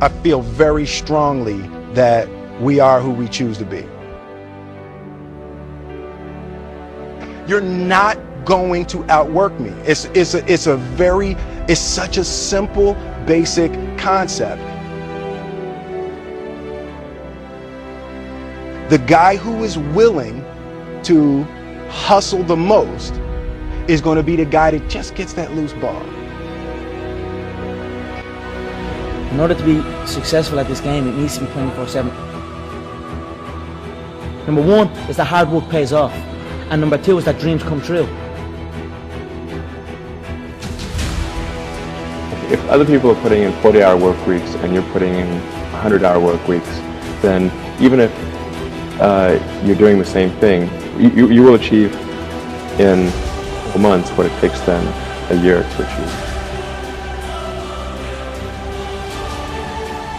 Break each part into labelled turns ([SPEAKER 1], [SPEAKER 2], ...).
[SPEAKER 1] I feel very strongly that we are who we choose to be. You're not going to outwork me. It's such a simple, basic concept. The guy who is willing to hustle the most is going to be the guy that just gets that loose ball.
[SPEAKER 2] In order to be successful at this game, it needs to be 24/7. Number one is that hard work pays off. And number two is that dreams come true.
[SPEAKER 3] If other people are putting in 40-hour work weeks and you're putting in 100-hour work weeks, then even if you're doing the same thing, you will achieve in 4 months what it takes them a year to achieve.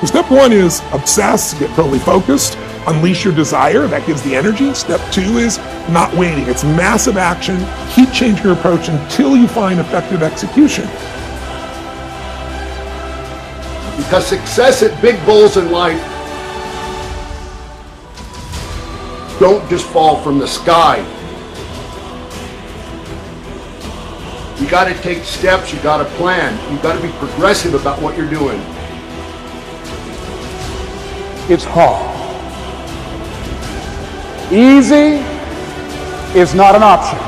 [SPEAKER 4] Step one is obsess, get totally focused, unleash your desire, that gives the energy. Step two is not waiting. It's massive action. Keep changing your approach until you find effective execution.
[SPEAKER 5] Because success at big goals in life don't just fall from the sky. You got to take steps, you got to plan, you got to be progressive about what you're doing.
[SPEAKER 6] It's hard. Easy is not an option.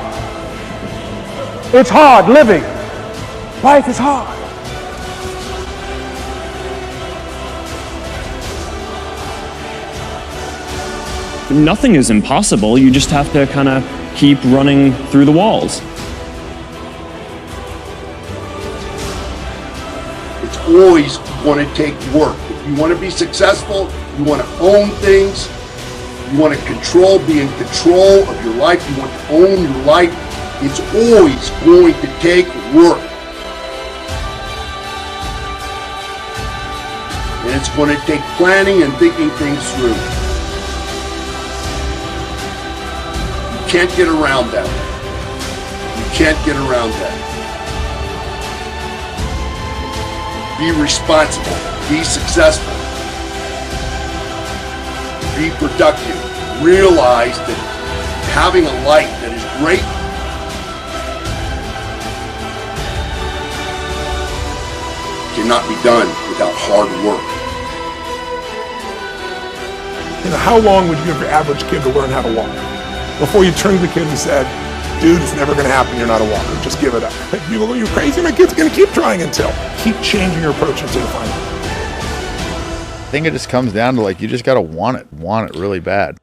[SPEAKER 6] It's hard living. Life is hard.
[SPEAKER 7] Nothing is impossible. You just have to kind of keep running through the walls.
[SPEAKER 5] It's always going to take work. If you want to be successful, you want to own things, you want to be in control of your life, you want to own your life, it's always going to take work. And it's going to take planning and thinking things through. You can't get around that. You can't get around that. Be responsible. Be successful. Be productive. Realize that having a life that is great cannot be done without hard work.
[SPEAKER 4] How long would you give your average kid to learn how to walk? Before you turned to the kid and said, dude, it's never going to happen, you're not a walker, just give it up. People go, you're crazy, my kid's going to keep trying until. Keep changing your approach until you find it.
[SPEAKER 8] I think it just comes down to, like, you just got to want it really bad.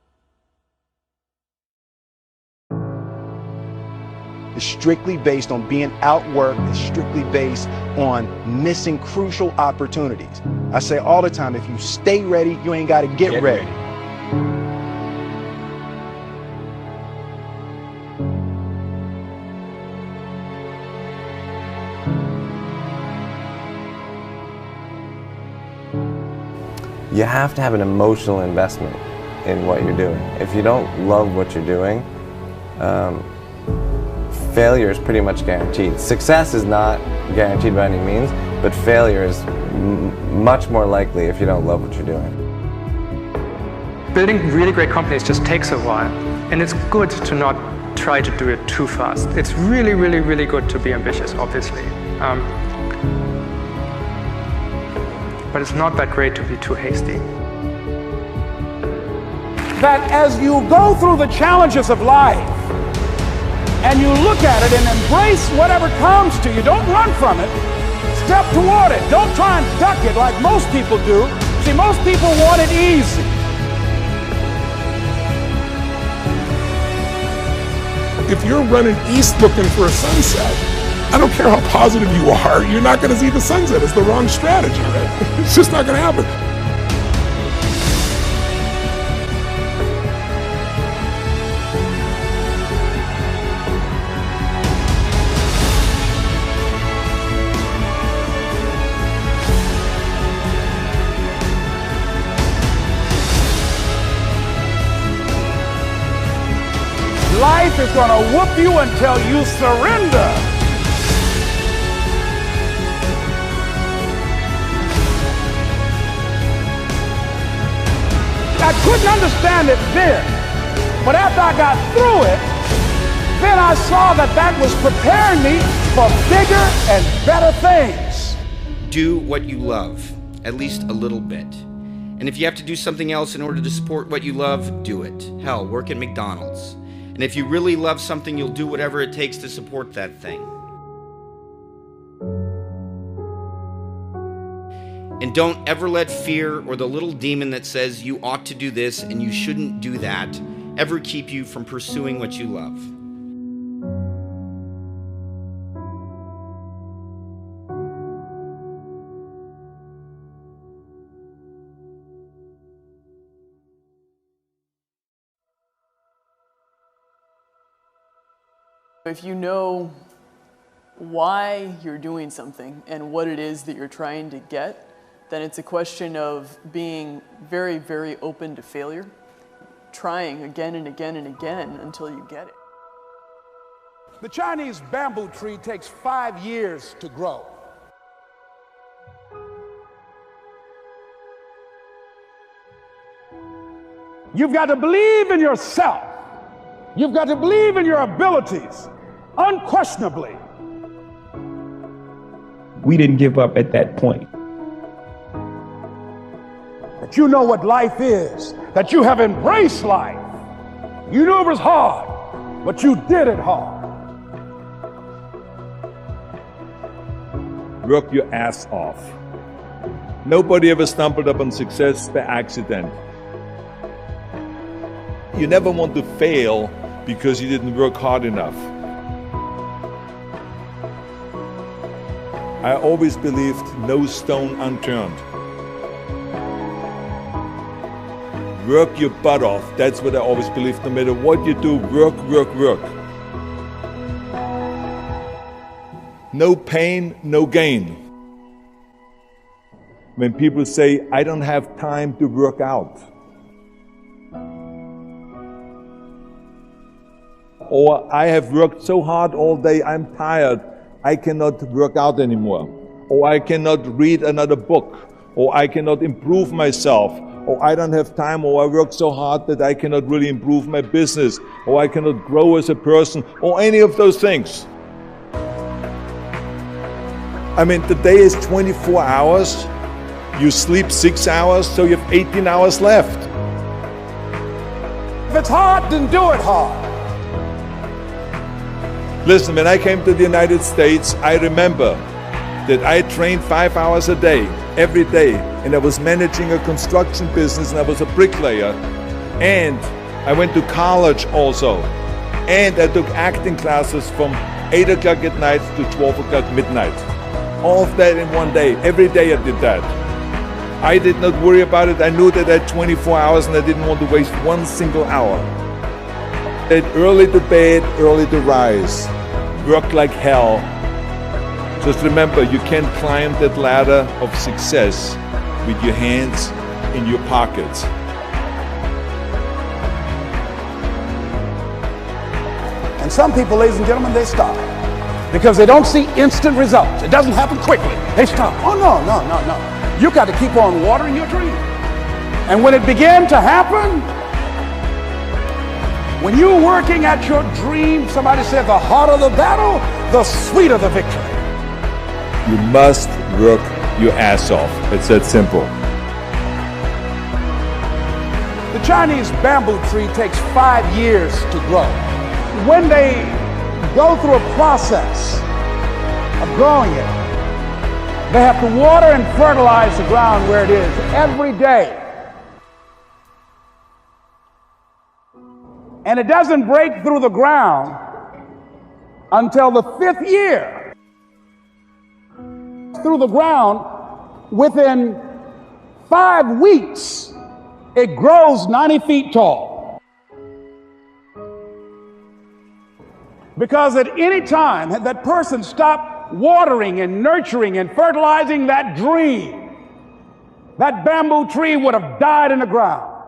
[SPEAKER 1] It's strictly based on being outworked. It's strictly based on missing crucial opportunities. I say all the time, if you stay ready, you ain't got to get ready.
[SPEAKER 9] You have to have an emotional investment in what you're doing. If you don't love what you're doing, failure is pretty much guaranteed. Success is not guaranteed by any means, but failure is much more likely if you don't love what you're doing.
[SPEAKER 10] Building really great companies just takes a while, and it's good to not try to do it too fast. It's really, really, really good to be ambitious, obviously. But it's not that great to be too hasty.
[SPEAKER 6] That as you go through the challenges of life and you look at it and embrace whatever comes to you, don't run from it, step toward it. Don't try and duck it like most people do. See, most people want it easy.
[SPEAKER 4] If you're running east looking for a sunset, I don't care how positive you are, you're not going to see the sunset. It's the wrong strategy, right? It's just not going to happen.
[SPEAKER 6] Life is going to whoop you until you surrender. I couldn't understand it then, but after I got through it, then I saw that that was preparing me for bigger and better things.
[SPEAKER 11] Do what you love, at least a little bit. And if you have to do something else in order to support what you love, do it. Hell, work at McDonald's. And if you really love something, you'll do whatever it takes to support that thing. And don't ever let fear or the little demon that says you ought to do this and you shouldn't do that ever keep you from pursuing what you love.
[SPEAKER 12] If you know why you're doing something and what it is that you're trying to get, then it's a question of being very, very open to failure, trying again and again and again until you get it.
[SPEAKER 6] The Chinese bamboo tree takes 5 years to grow. You've got to believe in yourself. You've got to believe in your abilities, unquestionably.
[SPEAKER 13] We didn't give up at that point.
[SPEAKER 6] That you know what life is, that you have embraced life. You knew it was hard, but you did it hard.
[SPEAKER 14] Work your ass off. Nobody ever stumbled upon success by accident. You never want to fail because you didn't work hard enough. I always believed no stone unturned. Work your butt off. That's what I always believed. No matter what you do, work, work, work. No pain, no gain. When people say, I don't have time to work out. Or I have worked so hard all day, I'm tired, I cannot work out anymore. Or I cannot read another book. Or I cannot improve myself. Or I don't have time, or I work so hard that I cannot really improve my business. Or I cannot grow as a person, or any of those things. I mean, the day is 24 hours. You sleep 6 hours, so you have 18 hours left.
[SPEAKER 6] If it's hard, then do it hard.
[SPEAKER 14] Listen, when I came to the United States, I remember that I trained 5 hours a day, every day, and I was managing a construction business, and I was a bricklayer, and I went to college also, and I took acting classes from 8 o'clock at night to 12 o'clock midnight. All of that in one day. Every day I did that. I did not worry about it. I knew that I had 24 hours and I didn't want to waste one single hour. That early to bed, early to rise. Work like hell. Just remember, you can't climb that ladder of success with your hands in your pockets.
[SPEAKER 6] And some people, ladies and gentlemen, they stop because they don't see instant results. It doesn't happen quickly. They stop. Oh, no, no, no, no. You got to keep on watering your dream. And when it began to happen, when you're working at your dream, somebody said the harder the battle, the sweeter the victory.
[SPEAKER 14] You must work your ass off. It's that simple.
[SPEAKER 6] The Chinese bamboo tree takes 5 years to grow. When they go through a process of growing it, they have to water and fertilize the ground where it is every day. And it doesn't break through the ground until the 5th year. Through the ground, within 5 weeks, it grows 90 feet tall. Because at any time that person stopped watering and nurturing and fertilizing that dream, that bamboo tree would have died in the ground.